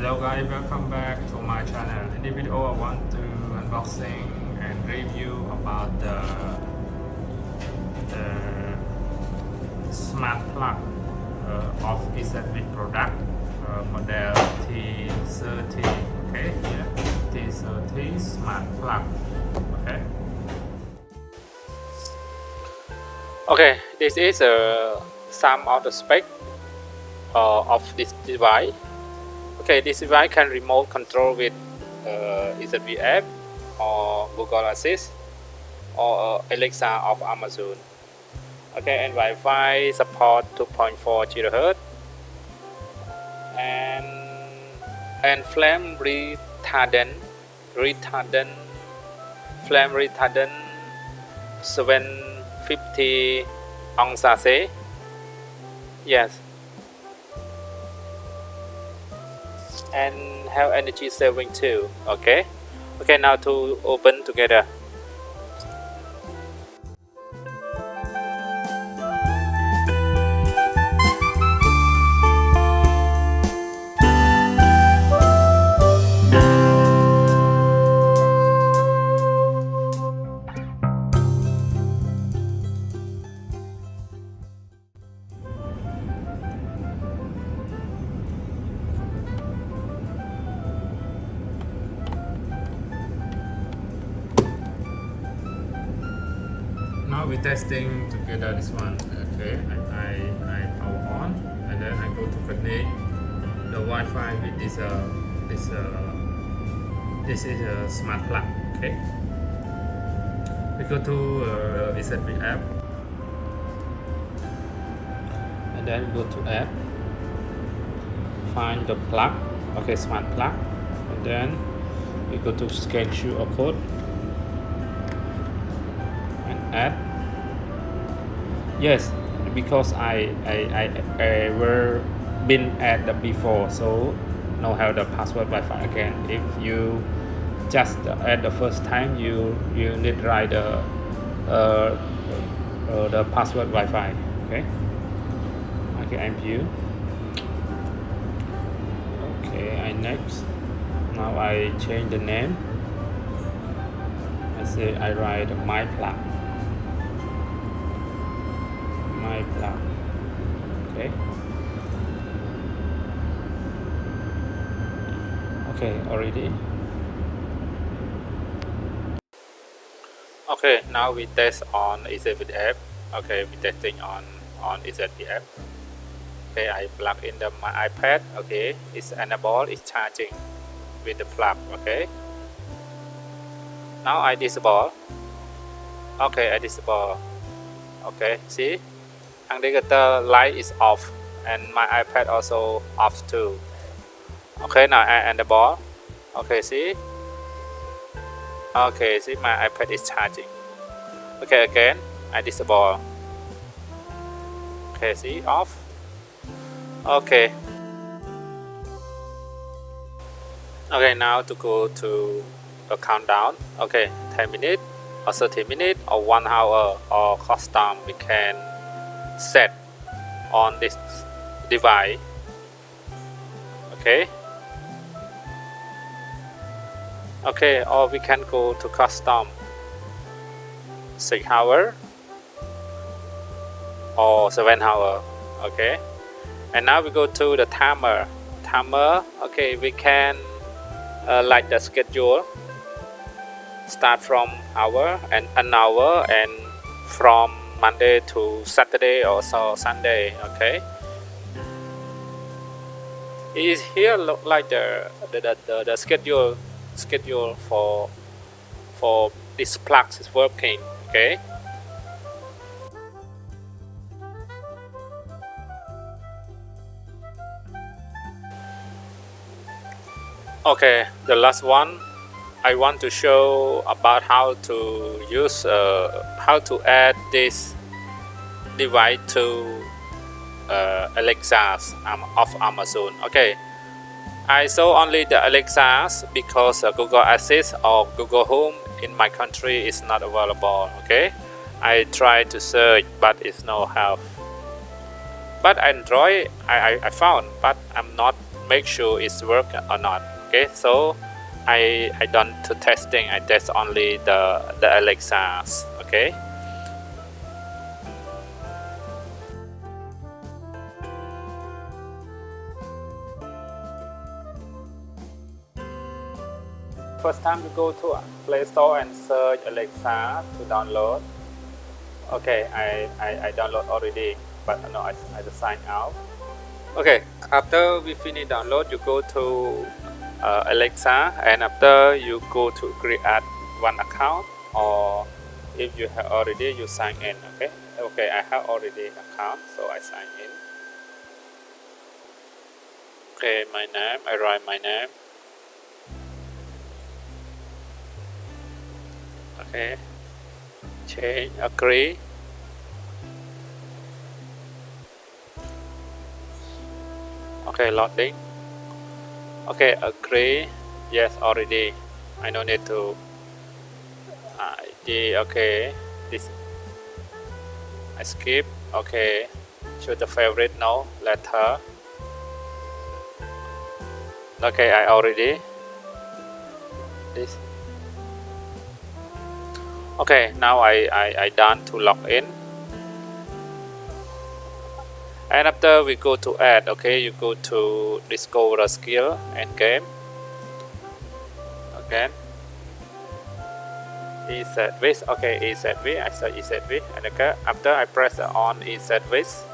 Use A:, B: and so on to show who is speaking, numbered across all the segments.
A: Hello guys, welcome back to my channel. In this video I want to unboxing and review about the smart plug of EZVIZ product model T30. Okay, here T30 smart plug. Okay, this is some of the spec of this device. Okay, this device can remote control with EZVIZ app or Google Assist or Alexa of Amazon. Okay, and Wi-Fi support 2.4 GHz and flame retardant 750 onsa C. Yes. And have energy saving too. Okay, now to open together. Now we're testing together this one. Okay, I power on and then I go to connect the Wi-Fi with this is a smart plug. Okay, we go to EZVIZ app and then go to app, find the plug. Okay, smart plug, and then we go to scan QR code and add. Yes, because I ever been at the before, so know how the password Wi-Fi again. If you just at the first time, you need to write the password Wi-Fi. Okay, I'm you. Okay, I next. Now I change the name. I say I write my plug. Okay, already. Okay, now we test on EZVIZ app. Okay, we testing on EZVIZ app. Okay, I plug in my iPad. Okay, it's enabled, it's charging with the plug. Okay, now I disable. Okay, I disable. Okay, see, indicator light is off and my iPad also off too. Okay, now I enable. Okay, see. Okay, see, my iPad is charging. Okay, again I disable. Okay, see, off. Okay. Okay, now to go to a countdown. Okay, 10 minutes or 30 minutes or 1 hour or custom we can set on this device. Okay. Okay, or we can go to custom 6 hours or 7 hours. Okay, and now we go to the timer. Okay, we can like the schedule start from hour and an hour and from Monday to Saturday or so Sunday. Okay, it is here look like the schedule for this plug is working. Okay, okay, the last one I want to show about how to use how to add this device to Alexa of Amazon. Okay, I saw only the Alexas because Google Assist or Google Home in my country is not available. Okay, I tried to search but it's no help. But Android I found, but I'm not make sure it's work or not. Okay, so I done to testing. I test only the Alexas. Okay. First time you go to Play Store and search Alexa to download. Okay, I download already, but no, I just sign out. Okay, after we finish download, you go to Alexa, and after you go to create one account, or if you have already, you sign in. Okay, I have already account, so I sign in. Okay, my name, I write my name. Okay, change, agree. Okay, loading. Okay, agree. Yes, already. I don't need to ID. Okay, this I skip. Okay, choose the favorite. No, letter. Okay, I already this. Okay, now I done to log in, and after we go to add. Okay, you go to discover skill and game. Again, EZVIZ. Okay, EZVIZ. I search EZVIZ, and okay, after I press on EZVIZ,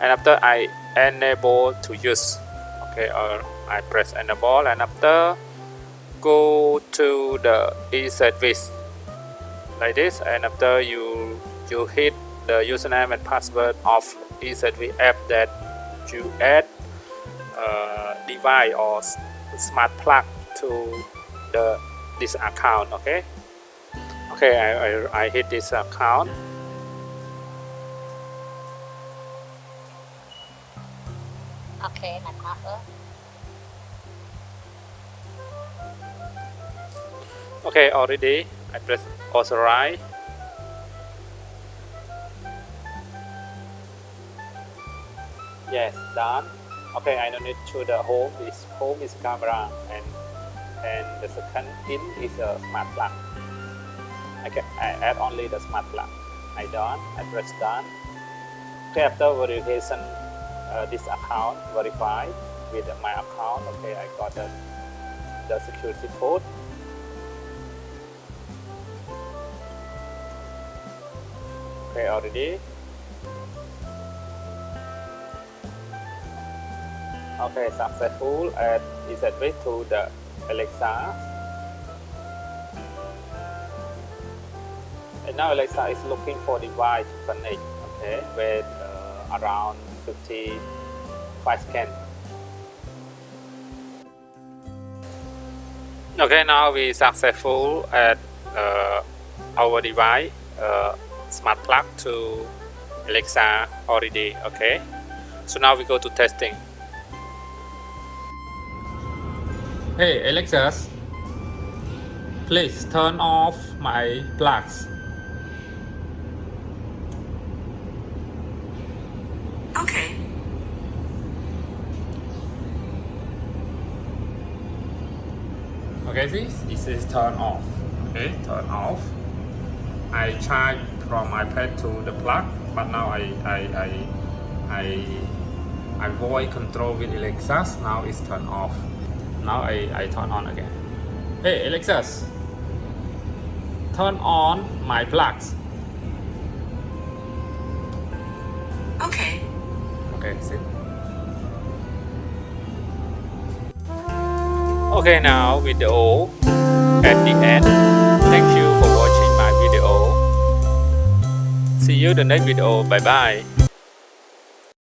A: and after I enable to use. Okay, or I press enable, and after go to the EZVIZ like this, and after you hit the username and password of EZVIZ app that you add device or smart plug to this account. Okay, I hit this account.
B: Okay, my password.
A: Okay, already I press authorize. Yes, done. Okay, I don't need to the home. Home is camera, and the second in is a smart plug. I add only the smart plug. I done. I press done. Okay, after verification, this account verified with my account. Okay, I got the security code. Okay, already. Okay, successful. Add EZVIZ to the Alexa. And now Alexa is looking for device to connect. Okay, with around 55 seconds. Okay, now we successful add our device smart plug to Alexa already. Okay, so now we go to testing. Hey Alexa, please turn off my plugs.
B: Okay.
A: Okay, this is turn off. Okay, turn off. I charge from iPad to the plug, but now I voice control with Alexa. Now it's turned off. Now I turn on again. Hey Alexa, turn on my plugs.
B: Okay.
A: Okay, see. Okay, now video at the end. Thank you for watching my video. See you the next video. Bye bye.